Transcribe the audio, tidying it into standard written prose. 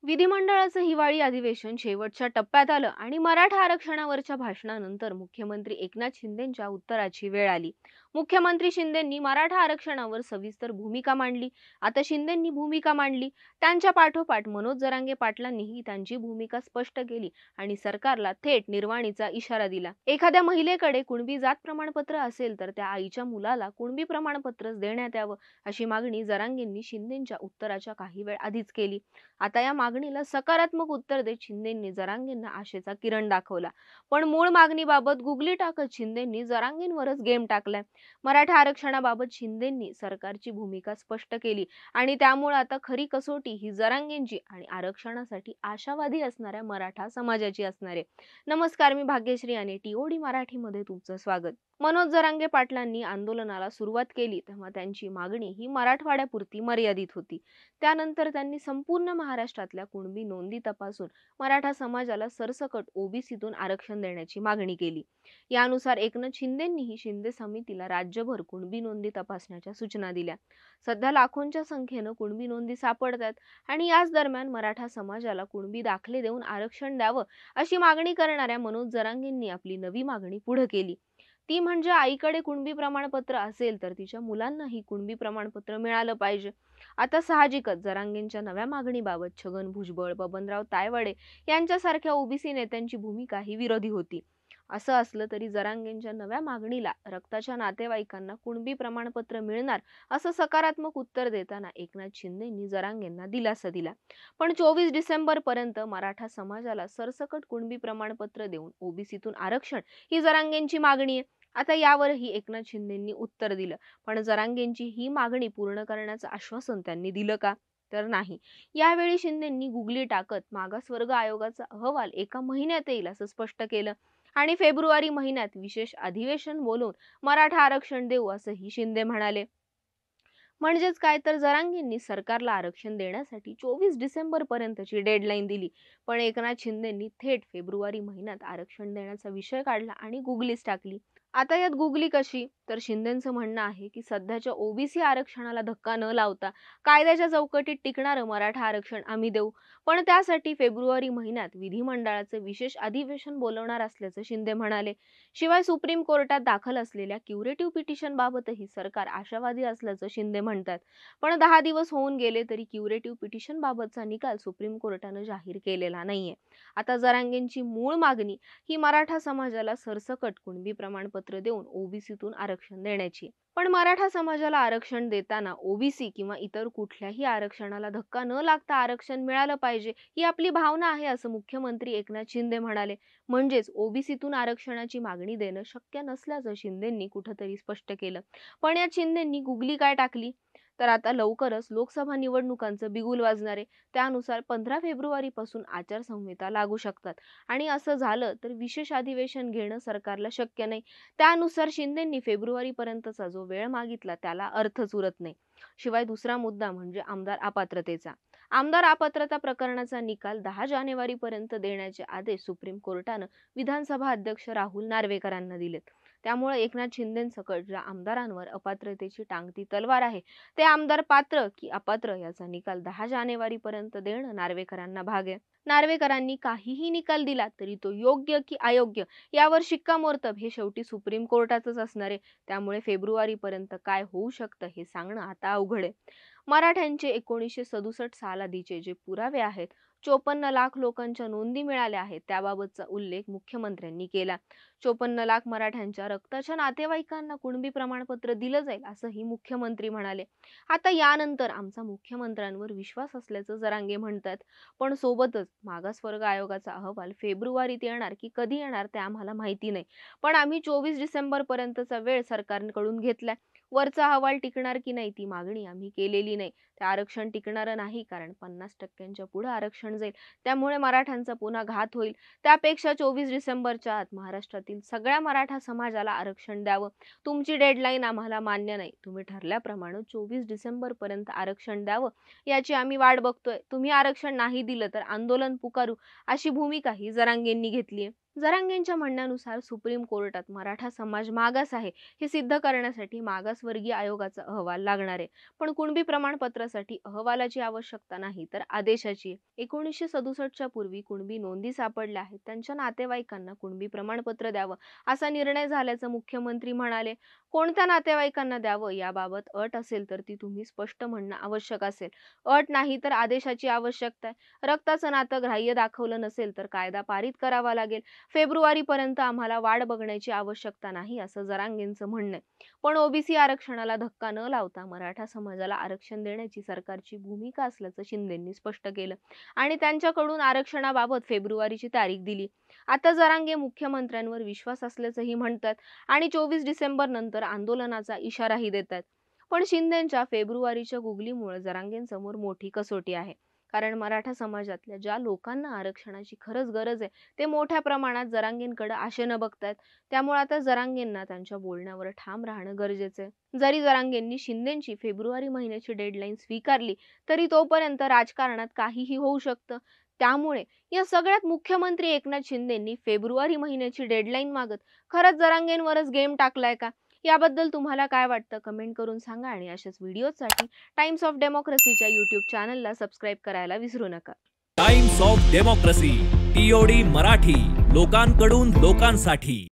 विधिमंडळाचं हिवाळी अधिवेशन शेवटच्या टप्प्यात आलं आणि मराठा आरक्षणावरच्या भाषणानंतर मुख्यमंत्री एकनाथ शिंदेंच्या उत्तराची वेळ आली. मुख्यमंत्री शिंदेंनी मराठा आरक्षणावर सविस्तर भूमिका मांडली. आता शिंदेंनी भूमिका मांडली. त्यांच्या पाठोपाठ मनोज जरांगे पाटलांनीही त्यांची भूमिका स्पष्ट केली आणि सरकारला थेट निर्वाणीचा इशारा दिला. एखाद्या महिलेकडे कुणबी जात प्रमाणपत्र असेल तर त्या आईच्या मुलाला कुणबी प्रमाणपत्रच देण्यात यावं, अशी मागणी जरांगेंनी शिंदेंच्या उत्तराच्या काही वेळ आधीच केली. आता या मागणीला सकारात्मक उत्तर देत शिंदेंनी जरांगेंना आशेचा किरण दाखवला. पण मूळ मागणीबाबत गुगली टाकत शिंदेंनी जरांगेंवरच गेम टाकलाय. मराठा आरक्षणाबाबत शिंदेंनी सरकारची भूमिका स्पष्ट केली आणि त्यामुळे आता खरी कसोटी ही जरांगेंची आणि आरक्षणासाठी आशावादी असणाऱ्या मराठा समाजाची असणार आहे. नमस्कार, मी भाग्यश्री आणि टीओडी मराठीमध्ये तुमचं स्वागत. मनोज जरांगे पाटलांनी आंदोलनाला सुरुवात केली तेव्हा त्यांची मागणी ही मराठवाड्यापुरती मर्यादित होती. त्यानंतर त्यांनी संपूर्ण महाराष्ट्रातल्या कुणबी नोंदी तपासून मराठा समाजाला सरसकट ओबीसीतून आरक्षण देण्याची मागणी केली. यानुसार एकनाथ शिंदेंनीही शिंदे समितीला राज्यभर कुणबी नोंदी तपासण्याच्या सूचना दिल्या. सध्या लाखोंच्या संख्येनं कुणबी नोंदी सापडतात आणि याच दरम्यान मराठा समाजाला कुणबी दाखले देऊन आरक्षण द्यावं अशी मागणी करणाऱ्या मनोज जरांगेंनी आपली नवी मागणी पुढे केली. ती म्हणजे आईकडे कुणबी प्रमाणपत्र असेल तर तिच्या मुलांनाही कुणबी प्रमाणपत्र मिळालं पाहिजे. आता साहजिकच जरांगेंच्या नव्या मागणीबाबत छगन भुजबळ, बबनराव तायवाडे यांच्यासारख्या ओबीसी नेत्यांची भूमिका ही विरोधी होती. असं असलं तरी जरांगेंच्या नव्या मागणीला रक्ताच्या नातेवाईकांना कुणबी प्रमाणपत्र मिळणार असं सकारात्मक उत्तर देताना एकनाथ शिंदेंनी जरांगेंना दिलासा दिला. पण 24 डिसेंबर पर्यंत मराठा समाजाला सरसकट कुणबी प्रमाणपत्र देऊन ओबीसीतून आरक्षण ही जरांगेंची मागणी आहे. आता यावरही एकनाथ शिंदेंनी उत्तर दिलं. पण जरांगेंची ही मागणी पूर्ण करण्याचं आश्वासन त्यांनी दिलं का? तर नाही. यावेळी शिंदेंनी गुगली टाकत मागासवर्ग आयोगाचा अहवाल एका महिन्यात येईल असं स्पष्ट केलं आणि फेब्रुवारी महिन्यात विशेष अधिवेशन बोलवून मराठा आरक्षण देऊ असंही शिंदे म्हणाले. म्हणजेच काय, तर जरांगेंनी सरकारला आरक्षण देण्यासाठी 24 डिसेंबर पर्यंतची डेडलाईन दिली. पण एकनाथ शिंदेंनी थेट फेब्रुवारी महिन्यात आरक्षण देण्याचा विषय काढला आणि गुगलीच टाकली. आता यात गुगली कशी? तर शिंदेंचं म्हणणं आहे की सध्याच्या ओबीसी आरक्षणाला धक्का न लावता कायद्याच्या चौकटीत टिकणारं मराठा आरक्षण आम्ही देऊ. पण त्यासाठी फेब्रुवारी महिन्यात विधिमंडळाचं विशेष अधिवेशन बोलवणार असल्याचं शिंदे म्हणाले. शिवाय सुप्रीम कोर्टात दाखल असलेल्या क्युरेटिव्ह पिटिशन बाबतही सरकार आशावादी असल्याचं शिंदे म्हणतात. पण 10 दिवस होऊन गेले तरी क्युरेटिव्ह पिटिशन बाबतचा निकाल सुप्रीम कोर्टानं जाहीर केलेला नाहीये. आता जरांगेंची मूळ मागणी ही मराठा समाजाला सरसकट कुणबी प्रमाणपत्र देऊन ओबीसीतून आरक्षण देण्याची. पण मराठा समाजाला आरक्षण देताना ओबीसी किंवा इतर कुठल्याही आरक्षणाला धक्का न लागता आरक्षण मिळालं पाहिजे ही आपली भावना आहे असं मुख्यमंत्री एकनाथ शिंदे म्हणाले. म्हणजेच ओबीसीतून आरक्षणाची मागणी देणं शक्य नसल्याचं शिंदेंनी कुठंतरी स्पष्ट केलं. पण यात शिंदेंनी गुगली काय टाकली? तर आता लवकरच लोकसभा निवडणुकांचं बिगुल वाजणार आहे. त्यानुसार 15 फेब्रुवारीपासून आचारसंहिता लागू शकतात आणि असं झालं तर विशेष अधिवेशन घेणं सरकारला शक्य नाही. त्यानुसार शिंदेंनी फेब्रुवारीपर्यंतचा जो वेळ मागितला त्याला अर्थच उरत नाही. शिवाय दुसरा मुद्दा म्हणजे आमदार अपात्रतेचा. आमदार अपात्रता प्रकरणाचा निकाल 10 जानेवारीपर्यंत देण्याचे आदेश सुप्रीम कोर्टानं विधानसभा अध्यक्ष राहुल नार्वेकरांना दिलेत. त्यामुळे एकनाथ शिंदेंसकट ज्या आमदारांवर अपात्रतेची टांगती तलवार आहे ते आमदार पात्र की अपात्र याचा निकाल 10 जानेवारीपर्यंत देणं नार्वेकरांना भाग आहे. नार्वेकरांनी काहीही निकाल दिला तरी तो योग्य की अयोग्य यावर शिक्कामोर्तब हे शेवटी सुप्रीम कोर्टाचंच असणार आहे. त्यामुळे फेब्रुवारीपर्यंत काय होऊ शकतं हे सांगणं आता अवघड आहे. मराठ्यांचे 1967 सालाधीचे जे पुरावे आहेत, 54 लाख लोकांच्या नोंदी मिळाल्या आहेत त्याबाबतचा उल्लेख मुख्यमंत्र्यांनी केला. 54 लाख मराठ्यांच्या रक्ताच्या नातेवाईकांना कुणबी प्रमाणपत्र दिलं जाईल असंही मुख्यमंत्री म्हणाले. आता यानंतर आमचा मुख्यमंत्र्यांवर विश्वास असल्याचं जरांगे म्हणतात. पण सोबतच मागासवर्ग आयोगाचा अहवाल फेब्रुवारीत येणार की कधी येणार ते आम्हाला माहिती नाही. पण आम्ही 24 डिसेंबर पर्यंतचा वेळ सरकारकडून घेतलाय. वरचा अहवाल टिकणार की नाही ती मागणी आम्ही केलेली नाही. ते आरक्षण टिकणारं नाही कारण 50% पुढे आरक्षण जाईल. त्यामुळे मराठ्यांचा पुन्हा घात होईल. त्यापेक्षा 24 डिसेंबरच्या आत महाराष्ट्रातील सगळ्या मराठा समाजाला आरक्षण द्यावं. तुमची डेडलाईन आम्हाला मान्य नाही. तुम्ही ठरल्याप्रमाणे 24 डिसेंबर पर्यंत आरक्षण द्यावं याची आम्ही वाट बघतोय. तुम्ही आरक्षण नाही दिलं तर आंदोलन पुकारू अशी भूमिका ही जरांगेंनी घेतली आहे. जरांगेंच्या म्हणण्यानुसार सुप्रीम कोर्टात मराठा समाज मागास आहे हे सिद्ध करण्यासाठी मागासवर्गीय आयोगाचा अहवाल लागणार आहे. पण कुणबी प्रमाणपत्रासाठी अहवालाची आवश्यकता नाही तर आदेशाची. 1967च्या पूर्वी कुणबी नोंदी सापडल्या आहेत त्यांच्या नातेवाईकांना कुणबी प्रमाणपत्र द्यावं असा निर्णय झाल्याचं मुख्यमंत्री म्हणाले. कोणत्या नातेवाईकांना द्यावं याबाबत अट असेल तर ती तुम्ही स्पष्ट म्हणणं आवश्यक असेल. अट नाही तर आदेशाची आवश्यकता आहे. रक्ताचं नातं ग्राह्य दाखवलं नसेल तर कायदा पारित करावा लागेल. फेब्रुवारीपर्यंत आम्हाला वाट बघण्याची आवश्यकता नाही असं जरांगेंचं म्हणणं आहे. पण ओबीसी आरक्षणाला धक्का न लावता मराठा समाजाला आरक्षण देण्याची सरकारची भूमिका असल्याचं शिंदेंनी स्पष्ट केलं आणि त्यांच्याकडून आरक्षणाबाबत फेब्रुवारीची तारीख दिली. आता जरांगे मुख्यमंत्र्यांवर विश्वास असल्याचंही म्हणतात आणि 24 डिसेंबर नंतर आंदोलनाचा इशाराही देतात. पण शिंदेंच्या फेब्रुवारीच्या गुगलीमुळे जरांगेंसमोर मोठी कसोटी आहे. कारण मराठा समाजातल्या ज्या लोकांना आरक्षणाची खरंच गरज आहे ते मोठ्या प्रमाणात जरांगेंकडे आशेनं बघतायत. त्यामुळे आता जरांगेंना त्यांच्या बोलण्यावर ठाम राहणं गरजेचं आहे. जरी जरांगेंनी शिंदेंची फेब्रुवारी महिन्याची डेडलाईन स्वीकारली तरी तोपर्यंत राजकारणात काहीही होऊ शकतं. त्यामुळे या सगळ्यात मुख्यमंत्री एकनाथ शिंदेंनी फेब्रुवारी महिन्याची डेडलाईन मागत खरंच जरांगेंवरच गेम टाकलाय का? याबद्दल तुम्हाला काय वाटतं कमेंट करून सांगा आणि अशाच व्हिडिओसाठी टाइम्स ऑफ डेमोक्रेसीच्या यूट्यूब चॅनलला सबस्क्राईब करायला विसरू नका. Times of democracy TOD Marathi, लोकांकडून लोकांसाठी.